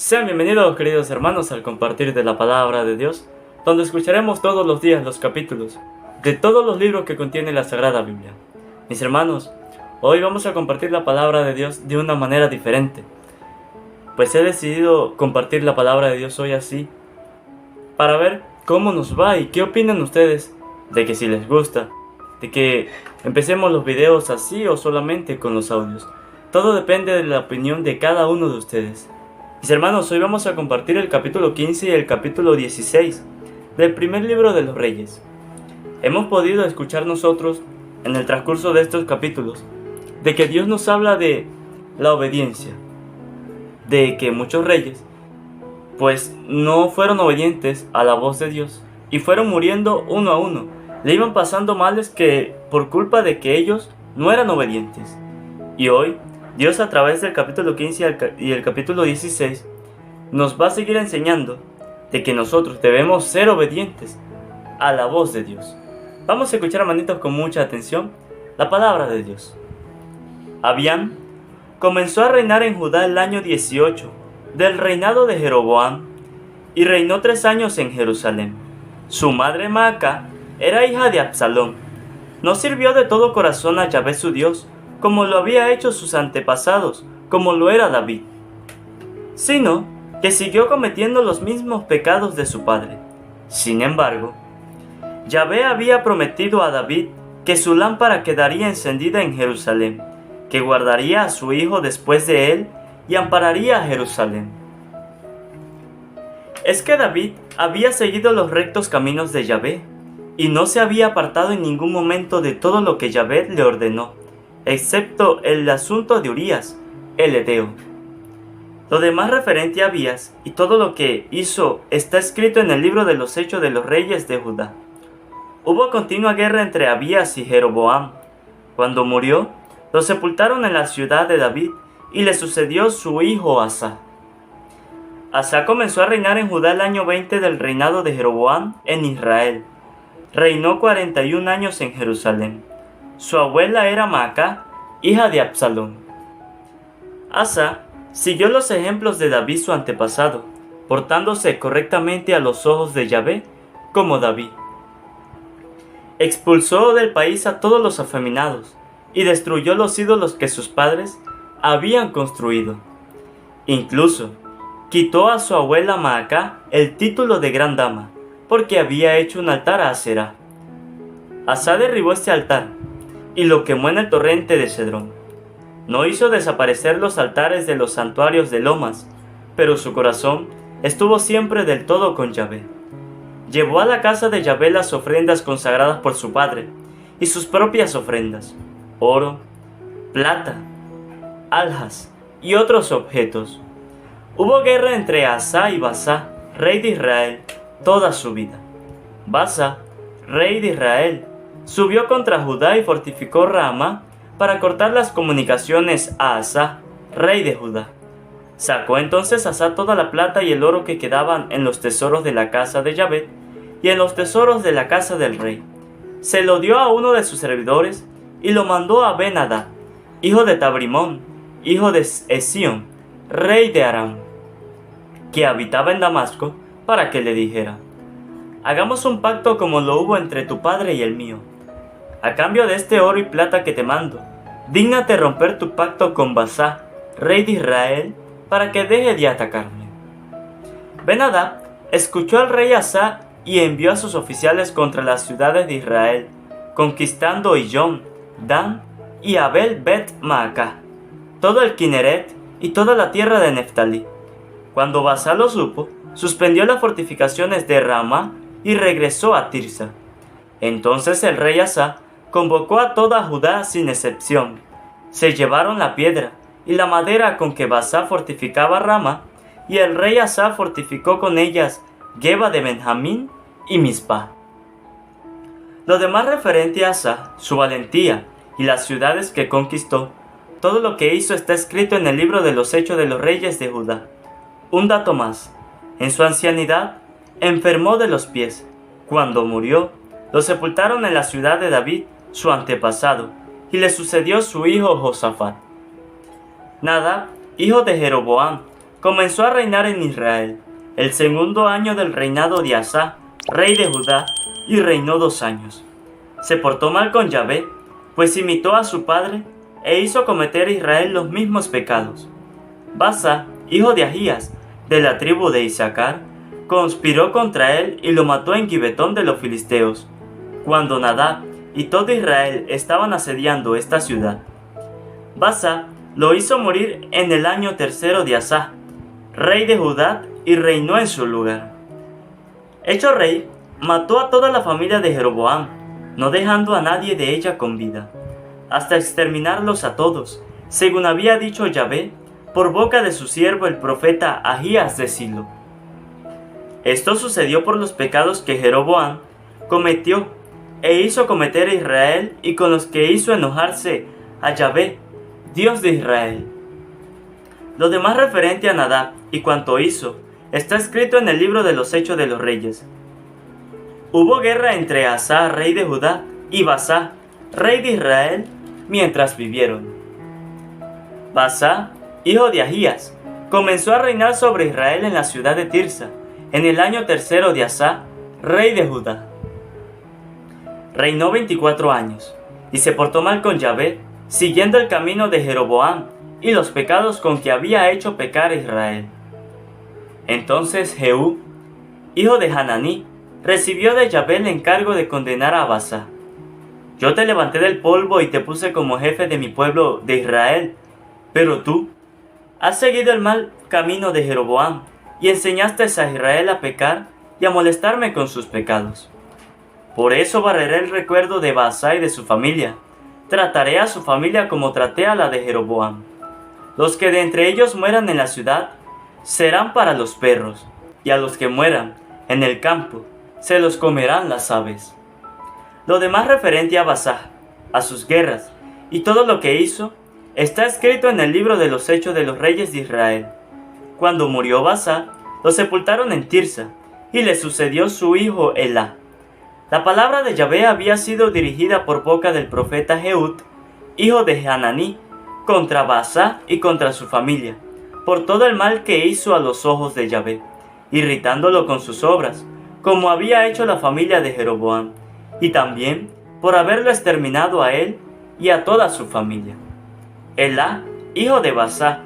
Sean bienvenidos, queridos hermanos, al compartir de la palabra de Dios, donde escucharemos todos los días los capítulos de todos los libros que contiene la Sagrada Biblia. Mis hermanos, hoy vamos a compartir la palabra de Dios de una manera diferente, pues he decidido compartir la palabra de Dios hoy así, para ver cómo nos va y qué opinan ustedes, de que si les gusta, de que empecemos los videos así o solamente con los audios. Todo depende de la opinión de cada uno de ustedes. Mis hermanos, hoy vamos a compartir el capítulo 15 y el capítulo 16 del primer libro de los Reyes. Hemos podido escuchar nosotros, en el transcurso de estos capítulos, de que Dios nos habla de la obediencia, de que muchos reyes, pues no fueron obedientes a la voz de Dios y fueron muriendo uno a uno. Le iban pasando males que por culpa de que ellos no eran obedientes. Y hoy, Dios a través del capítulo 15 y el capítulo 16 nos va a seguir enseñando de que nosotros debemos ser obedientes a la voz de Dios. Vamos a escuchar, hermanitos, con mucha atención la palabra de Dios. Abiam comenzó a reinar en Judá el año 18 del reinado de Jeroboam y reinó 3 años en Jerusalén. Su madre Maaca era hija de Absalom. No sirvió de todo corazón a Yahvé su Dios, como lo había hecho sus antepasados, como lo era David, sino que siguió cometiendo los mismos pecados de su padre. Sin embargo, Yahvé había prometido a David que su lámpara quedaría encendida en Jerusalén, que guardaría a su hijo después de él y ampararía a Jerusalén. Es que David había seguido los rectos caminos de Yahvé, y no se había apartado en ningún momento de todo lo que Yahvé le ordenó, excepto el asunto de Urías, el Eteo. Lo demás referente a Abías y todo lo que hizo está escrito en el libro de los Hechos de los Reyes de Judá. Hubo continua guerra entre Abías y Jeroboam. Cuando murió, lo sepultaron en la ciudad de David y le sucedió su hijo Asa. Asa comenzó a reinar en Judá el año 20 del reinado de Jeroboam en Israel. Reinó 41 años en Jerusalén. Su abuela era Maaca, hija de Absalom. Asa siguió los ejemplos de David su antepasado, portándose correctamente a los ojos de Yahvé como David. Expulsó del país a todos los afeminados y destruyó los ídolos que sus padres habían construido. Incluso quitó a su abuela Maaca el título de gran dama, porque había hecho un altar a Aserá. Asa derribó este altar y lo quemó en el torrente de Cedrón. No hizo desaparecer los altares de los santuarios de lomas, pero su corazón estuvo siempre del todo con Yahvé. Llevó a la casa de Yahvé las ofrendas consagradas por su padre, y sus propias ofrendas, oro, plata, aljas y otros objetos. Hubo guerra entre Asa y Baasa, rey de Israel, toda su vida. Baasa, rey de Israel, subió contra Judá y fortificó Ramá para cortar las comunicaciones a Asa, rey de Judá. Sacó entonces Asa toda la plata y el oro que quedaban en los tesoros de la casa de Yahvé y en los tesoros de la casa del rey. Se lo dio a uno de sus servidores y lo mandó a Ben-Hadad, hijo de Tabrimón, hijo de Esión, rey de Aram, que habitaba en Damasco, para que le dijera: hagamos un pacto como lo hubo entre tu padre y el mío. A cambio de este oro y plata que te mando, dígnate romper tu pacto con Baasa, rey de Israel, para que deje de atacarme. Ben-Hadad escuchó al rey Asa y envió a sus oficiales contra las ciudades de Israel, conquistando Iyón, Dan y Abel Bet Maaca, todo el Kineret y toda la tierra de Neftalí. Cuando Baasa lo supo, suspendió las fortificaciones de Ramá y regresó a Tirsa. Entonces el rey Asa convocó a toda Judá sin excepción. Se llevaron la piedra y la madera con que Baasa fortificaba Ramá, y el rey Asa fortificó con ellas Geba de Benjamín y Mizpah. Lo demás referente a Asa, su valentía y las ciudades que conquistó, todo lo que hizo está escrito en el libro de los Hechos de los Reyes de Judá. Un dato más: en su ancianidad enfermó de los pies. Cuando murió, lo sepultaron en la ciudad de David, su antepasado, y le sucedió su hijo Josafat. Nadab, hijo de Jeroboam, comenzó a reinar en Israel, el segundo año del reinado de Asa, rey de Judá, y reinó 2 años. Se portó mal con Yahvé, pues imitó a su padre e hizo cometer a Israel los mismos pecados. Basa, hijo de Ahías, de la tribu de Isaacar, conspiró contra él y lo mató en Gibetón de los filisteos, cuando Nadab y todo Israel estaban asediando esta ciudad. Basa lo hizo morir en el año 3 de Asa, rey de Judá, y reinó en su lugar. Hecho rey, mató a toda la familia de Jeroboam, no dejando a nadie de ella con vida, hasta exterminarlos a todos, según había dicho Yahvé por boca de su siervo el profeta Ahías de Silo. Esto sucedió por los pecados que Jeroboam cometió e hizo cometer a Israel, y con los que hizo enojarse a Yahvé, Dios de Israel. Lo demás referente a Nadab y cuanto hizo está escrito en el libro de los Hechos de los Reyes. Hubo guerra entre Asa, rey de Judá, y Basá, rey de Israel, mientras vivieron. Basá, hijo de Ahías, comenzó a reinar sobre Israel en la ciudad de Tirsa, en el año 3 de Asa, rey de Judá. Reinó 24 años, y se portó mal con Yahvé, siguiendo el camino de Jeroboam y los pecados con que había hecho pecar a Israel. Entonces Jehú, hijo de Hananí, recibió de Yahvé el encargo de condenar a Basá. Yo te levanté del polvo y te puse como jefe de mi pueblo de Israel, pero tú has seguido el mal camino de Jeroboam y enseñaste a Israel a pecar y a molestarme con sus pecados. Por eso barreré el recuerdo de Basá y de su familia. Trataré a su familia como traté a la de Jeroboam. Los que de entre ellos mueran en la ciudad serán para los perros, y a los que mueran en el campo se los comerán las aves. Lo demás referente a Basá, a sus guerras y todo lo que hizo, está escrito en el libro de los Hechos de los Reyes de Israel. Cuando murió Basá, lo sepultaron en Tirsa, y le sucedió su hijo Elá. La palabra de Yahvé había sido dirigida por boca del profeta Jehud, hijo de Hananí, contra Basá y contra su familia, por todo el mal que hizo a los ojos de Yahvé, irritándolo con sus obras, como había hecho la familia de Jeroboam, y también por haberlo exterminado a él y a toda su familia. Elá, hijo de Basá,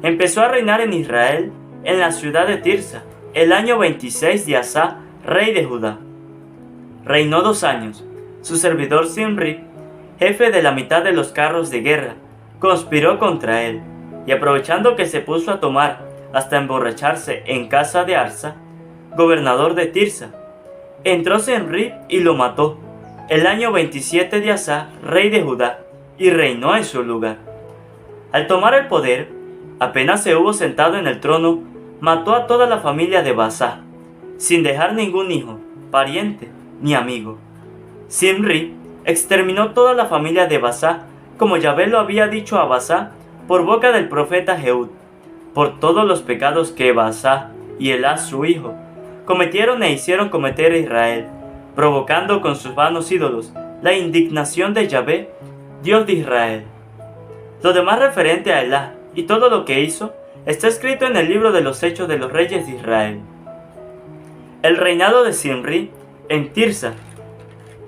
empezó a reinar en Israel en la ciudad de Tirsa, el año 26 de Asa, rey de Judá. Reinó 2 años. Su servidor Simri, jefe de la mitad de los carros de guerra, conspiró contra él, y aprovechando que se puso a tomar hasta emborracharse en casa de Arsa, gobernador de Tirsa, entró Simri y lo mató, el año 27 de Asa, rey de Judá, y reinó en su lugar. Al tomar el poder, apenas se hubo sentado en el trono, mató a toda la familia de Basá, sin dejar ningún hijo, pariente ni amigo. Simri exterminó toda la familia de Basá, como Yahvé lo había dicho a Basá por boca del profeta Jehud, por todos los pecados que Basá y Elá su hijo cometieron e hicieron cometer a Israel, provocando con sus vanos ídolos la indignación de Yahvé, Dios de Israel. Lo demás referente a Elá y todo lo que hizo está escrito en el libro de los Hechos de los Reyes de Israel. El reinado de Simri en Tirsa,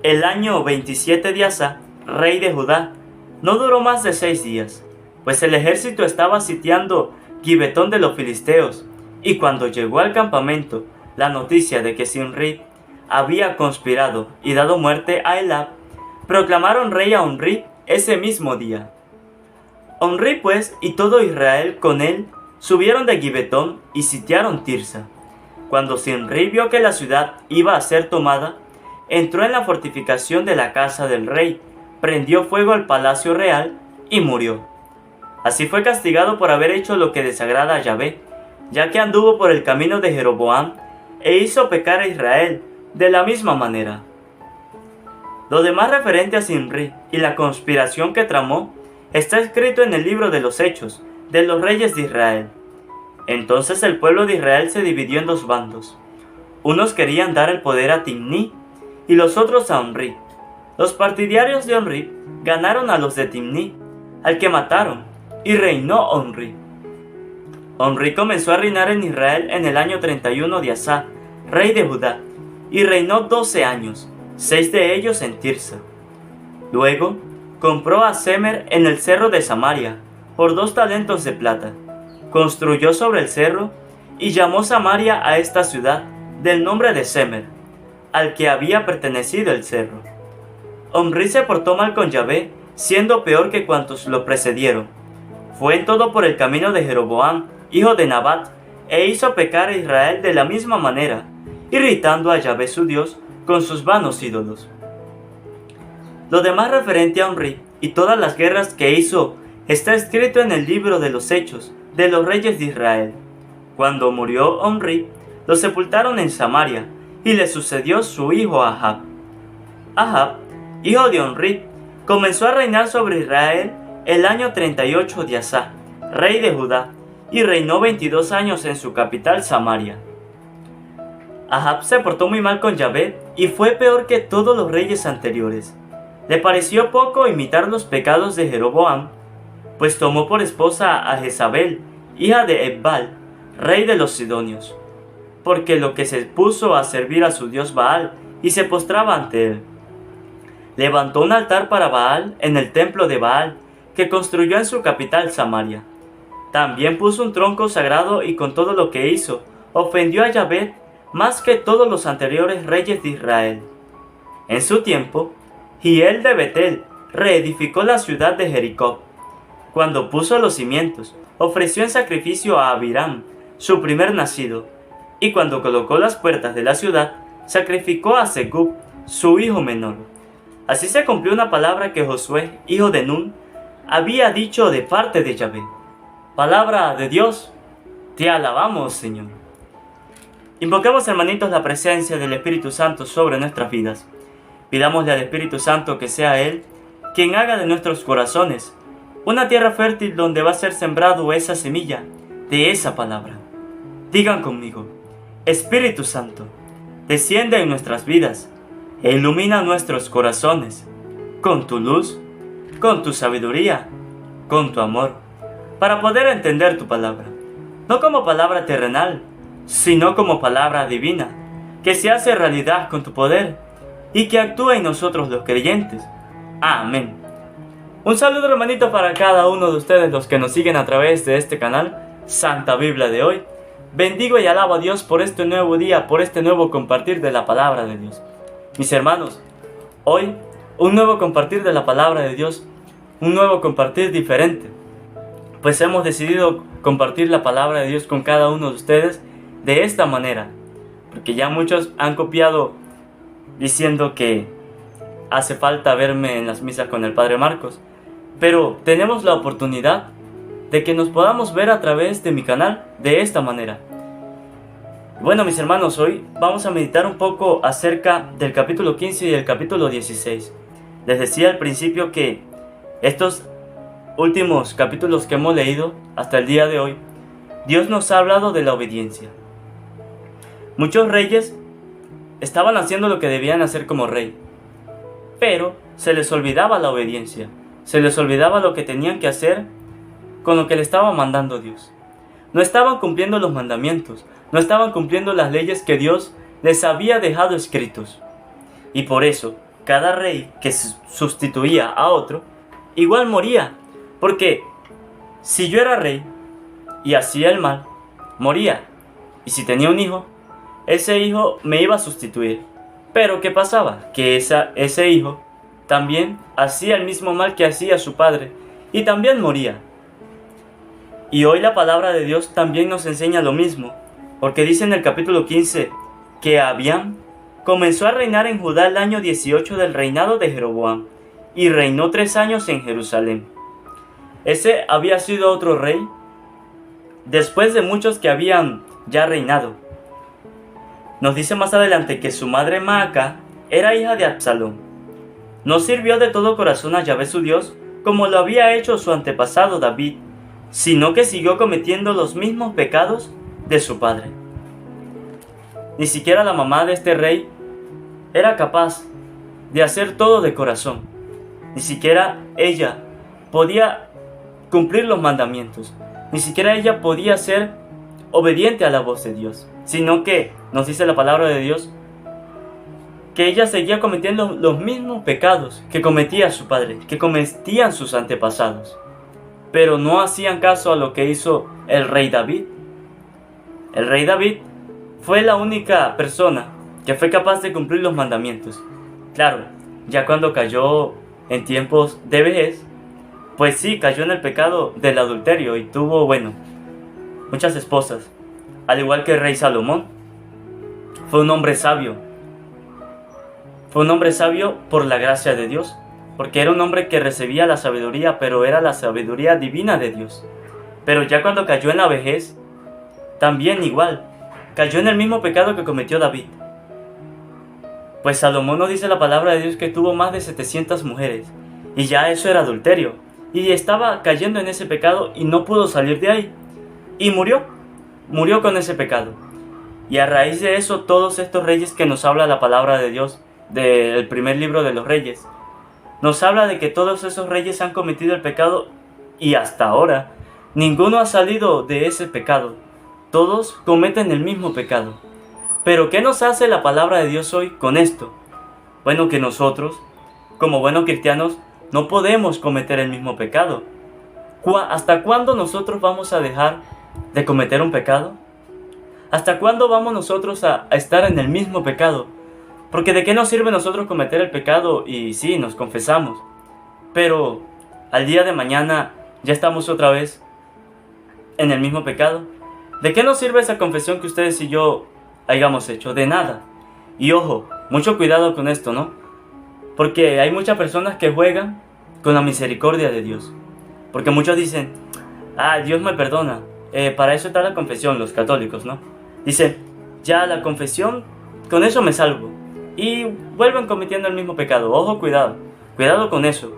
el año 27 de Asa, rey de Judá, no duró más de 6 días, pues el ejército estaba sitiando Gibetón de los filisteos, y cuando llegó al campamento la noticia de que Simri había conspirado y dado muerte a Elá, proclamaron rey a Omri ese mismo día. Omri pues y todo Israel con él subieron de Gibetón y sitiaron Tirsa. Cuando Simri vio que la ciudad iba a ser tomada, entró en la fortificación de la casa del rey, prendió fuego al palacio real y murió. Así fue castigado por haber hecho lo que desagrada a Yahvé, ya que anduvo por el camino de Jeroboam e hizo pecar a Israel de la misma manera. Lo demás referente a Simri y la conspiración que tramó está escrito en el libro de los Hechos de los Reyes de Israel. Entonces el pueblo de Israel se dividió en 2 bandos. Unos querían dar el poder a Timní y los otros a Omri. Los partidarios de Omri ganaron a los de Timní, al que mataron, y reinó Omri. Omri comenzó a reinar en Israel en el año 31 de Asa, rey de Judá, y reinó 12 años, 6 de ellos en Tirsa. Luego compró a Semer en el cerro de Samaria por 2 talentos de plata. Construyó sobre el cerro y llamó Samaria a esta ciudad del nombre de Semer, al que había pertenecido el cerro. Omri se portó mal con Yahvé, siendo peor que cuantos lo precedieron. Fue en todo por el camino de Jeroboam, hijo de Nabat, e hizo pecar a Israel de la misma manera, irritando a Yahvé su Dios con sus vanos ídolos. Lo demás referente a Omri y todas las guerras que hizo está escrito en el libro de los Hechos de los reyes de Israel. Cuando murió Omri, lo sepultaron en Samaria, y le sucedió su hijo Ahab. Ahab, hijo de Omri, comenzó a reinar sobre Israel el año 38 de Asa, rey de Judá, y reinó 22 años en su capital Samaria. Ahab se portó muy mal con Yahvé y fue peor que todos los reyes anteriores. Le pareció poco imitar los pecados de Jeroboam, pues tomó por esposa a Jezabel, hija de Ebbal, rey de los Sidonios, porque lo que se puso a servir a su dios Baal y se postraba ante él. Levantó un altar para Baal en el templo de Baal, que construyó en su capital Samaria. También puso un tronco sagrado y con todo lo que hizo, ofendió a Yahvé más que todos los anteriores reyes de Israel. En su tiempo, Hiel de Betel reedificó la ciudad de Jericó. Cuando puso los cimientos, ofreció en sacrificio a Abiram, su primer nacido, y cuando colocó las puertas de la ciudad, sacrificó a Segub, su hijo menor. Así se cumplió una palabra que Josué, hijo de Nun, había dicho de parte de Yahvé. Palabra de Dios, te alabamos, Señor. Invoquemos, hermanitos, la presencia del Espíritu Santo sobre nuestras vidas. Pidámosle al Espíritu Santo que sea Él quien haga de nuestros corazones una tierra fértil donde va a ser sembrado esa semilla de esa palabra. Digan conmigo: Espíritu Santo, desciende en nuestras vidas e ilumina nuestros corazones con tu luz, con tu sabiduría, con tu amor, para poder entender tu palabra, no como palabra terrenal, sino como palabra divina, que se hace realidad con tu poder y que actúa en nosotros los creyentes. Amén. Un saludo, hermanito, para cada uno de ustedes los que nos siguen a través de este canal, Santa Biblia de hoy. Bendigo y alabo a Dios por este nuevo día, por este nuevo compartir de la palabra de Dios. Mis hermanos, hoy un nuevo compartir de la palabra de Dios, un nuevo compartir diferente, pues hemos decidido compartir la palabra de Dios con cada uno de ustedes de esta manera, porque ya muchos han copiado diciendo que hace falta verme en las misas con el Padre Marcos, pero tenemos la oportunidad de que nos podamos ver a través de mi canal de esta manera. Bueno, mis hermanos, hoy vamos a meditar un poco acerca del capítulo 15 y el capítulo 16. Les decía al principio que estos últimos capítulos que hemos leído hasta el día de hoy, Dios nos ha hablado de la obediencia. Muchos reyes estaban haciendo lo que debían hacer como rey, pero se les olvidaba la obediencia, se les olvidaba lo que tenían que hacer con lo que le estaba mandando Dios. No estaban cumpliendo los mandamientos, no estaban cumpliendo las leyes que Dios les había dejado escritos. Y por eso, cada rey que sustituía a otro, igual moría. Porque si yo era rey y hacía el mal, moría. Y si tenía un hijo, ese hijo me iba a sustituir. Pero ¿qué pasaba? Que ese hijo también hacía el mismo mal que hacía su padre y también moría. Y hoy la palabra de Dios también nos enseña lo mismo, porque dice en el capítulo 15 que Abiam comenzó a reinar en Judá el año 18 del reinado de Jeroboam, y reinó 3 años en Jerusalén. Ese había sido otro rey, después de muchos que habían ya reinado. Nos dice más adelante que su madre Maaca era hija de Absalón. No sirvió de todo corazón a Yahvé su Dios, como lo había hecho su antepasado David, sino que siguió cometiendo los mismos pecados de su padre. Ni siquiera la mamá de este rey era capaz de hacer todo de corazón. Ni siquiera ella podía cumplir los mandamientos. ni siquiera ella podía ser obediente a la voz de Dios, sino que, nos dice la palabra de Dios, que ella seguía cometiendo los mismos pecados que cometía su padre, que cometían sus antepasados. Pero no hacían caso a lo que hizo el rey David. El rey David fue la única persona que fue capaz de cumplir los mandamientos. Claro, ya cuando cayó en tiempos de vejez, pues sí, cayó en el pecado del adulterio y tuvo, muchas esposas. Al igual que el rey Salomón, fue un hombre sabio. Fue un hombre sabio por la gracia de Dios, porque era un hombre que recibía la sabiduría, pero era la sabiduría divina de Dios. Pero ya cuando cayó en la vejez, también igual, cayó en el mismo pecado que cometió David. Pues Salomón nos dice la palabra de Dios que tuvo más de 700 mujeres, y ya eso era adulterio, y estaba cayendo en ese pecado y no pudo salir de ahí, y murió con ese pecado. Y a raíz de eso, todos estos reyes que nos habla la palabra de Dios, del primer libro de los reyes, nos habla de que todos esos reyes han cometido el pecado y hasta ahora ninguno ha salido de ese pecado. Todos cometen el mismo pecado. Pero ¿qué nos hace la palabra de Dios hoy con esto? Bueno, que nosotros, como buenos cristianos, no podemos cometer el mismo pecado. ¿Hasta cuándo nosotros vamos a dejar de cometer un pecado? ¿Hasta cuándo vamos nosotros a estar en el mismo pecado? Porque ¿de qué nos sirve nosotros cometer el pecado? Y sí, nos confesamos, pero al día de mañana ya estamos otra vez en el mismo pecado. ¿De qué nos sirve esa confesión que ustedes y yo hayamos hecho? De nada. Y ojo, mucho cuidado con esto, ¿no? Porque hay muchas personas que juegan con la misericordia de Dios. Porque muchos dicen, Dios me perdona. Para eso está la confesión, los católicos, ¿no? Dicen, ya la confesión, con eso me salvo. Y vuelven cometiendo el mismo pecado. Ojo, cuidado con eso.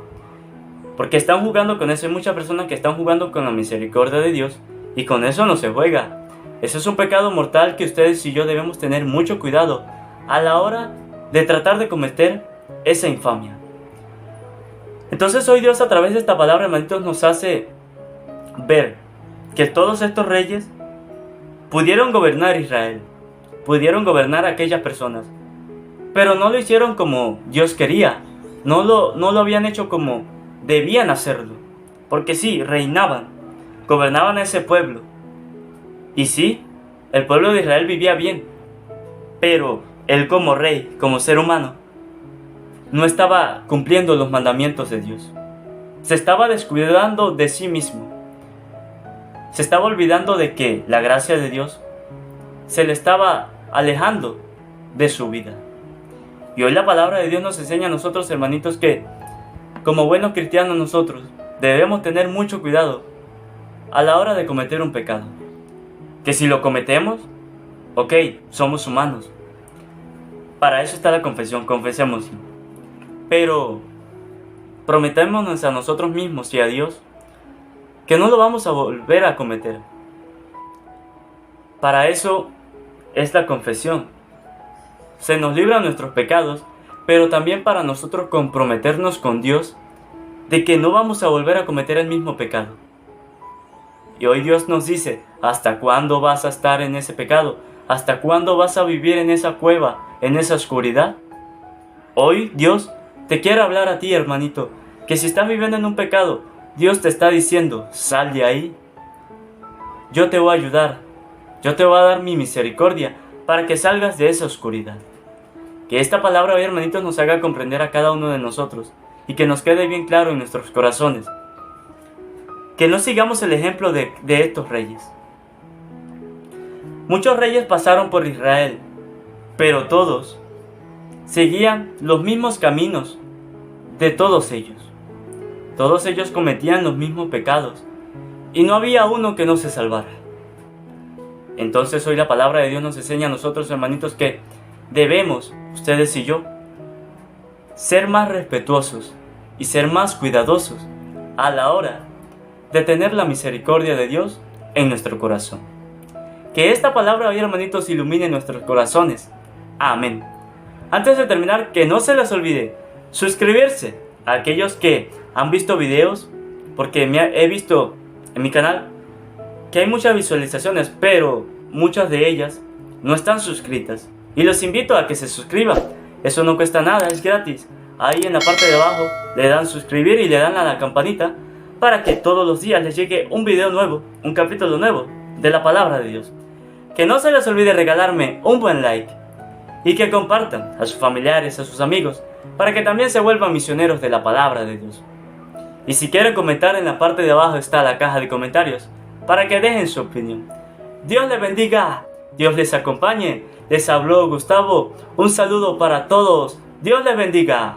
Porque están jugando con eso. Hay muchas personas que están jugando con la misericordia de Dios. Y con eso no se juega. Eso es un pecado mortal que ustedes y yo debemos tener mucho cuidado a la hora de tratar de cometer esa infamia. Entonces hoy Dios, a través de esta palabra, hermanitos, nos hace ver que todos estos reyes pudieron gobernar Israel, pudieron gobernar a aquellas personas, pero no lo hicieron como Dios quería, no lo habían hecho como debían hacerlo, porque sí, reinaban, gobernaban a ese pueblo, y sí, el pueblo de Israel vivía bien, pero él como rey, como ser humano, no estaba cumpliendo los mandamientos de Dios, se estaba descuidando de sí mismo, se estaba olvidando de que la gracia de Dios se le estaba alejando de su vida. Y hoy la palabra de Dios nos enseña a nosotros, hermanitos, que como buenos cristianos nosotros debemos tener mucho cuidado a la hora de cometer un pecado. Que si lo cometemos, ok, somos humanos. Para eso está la confesión, confesemos. Pero prometémonos a nosotros mismos y a Dios que no lo vamos a volver a cometer. Para eso es la confesión. Se nos libra nuestros pecados, pero también para nosotros comprometernos con Dios de que no vamos a volver a cometer el mismo pecado. Y hoy Dios nos dice, ¿hasta cuándo vas a estar en ese pecado? ¿Hasta cuándo vas a vivir en esa cueva, en esa oscuridad? Hoy Dios te quiere hablar a ti, hermanito, que si estás viviendo en un pecado, Dios te está diciendo, sal de ahí. Yo te voy a ayudar. Yo te voy a dar mi misericordia para que salgas de esa oscuridad. Que esta palabra hoy, hermanitos, nos haga comprender a cada uno de nosotros y que nos quede bien claro en nuestros corazones. Que no sigamos el ejemplo de estos reyes. Muchos reyes pasaron por Israel, pero todos seguían los mismos caminos de todos ellos. Todos ellos cometían los mismos pecados y no había uno que no se salvara. Entonces hoy la palabra de Dios nos enseña a nosotros, hermanitos, que debemos, ustedes y yo, ser más respetuosos y ser más cuidadosos a la hora de tener la misericordia de Dios en nuestro corazón. Que esta palabra hoy, hermanitos, ilumine nuestros corazones. Amén. Antes de terminar, que no se les olvide suscribirse a aquellos que han visto videos, porque he visto en mi canal que hay muchas visualizaciones, pero muchas de ellas no están suscritas. Y los invito a que se suscriban. Eso no cuesta nada, es gratis. Ahí en la parte de abajo le dan suscribir y le dan a la campanita para que todos los días les llegue un video nuevo, un capítulo nuevo de la palabra de Dios. Que no se les olvide regalarme un buen like y que compartan a sus familiares, a sus amigos, para que también se vuelvan misioneros de la palabra de Dios. Y si quieren comentar, en la parte de abajo está la caja de comentarios para que dejen su opinión. Dios les bendiga, Dios les acompañe. Les habló Gustavo. Un saludo para todos. Dios les bendiga.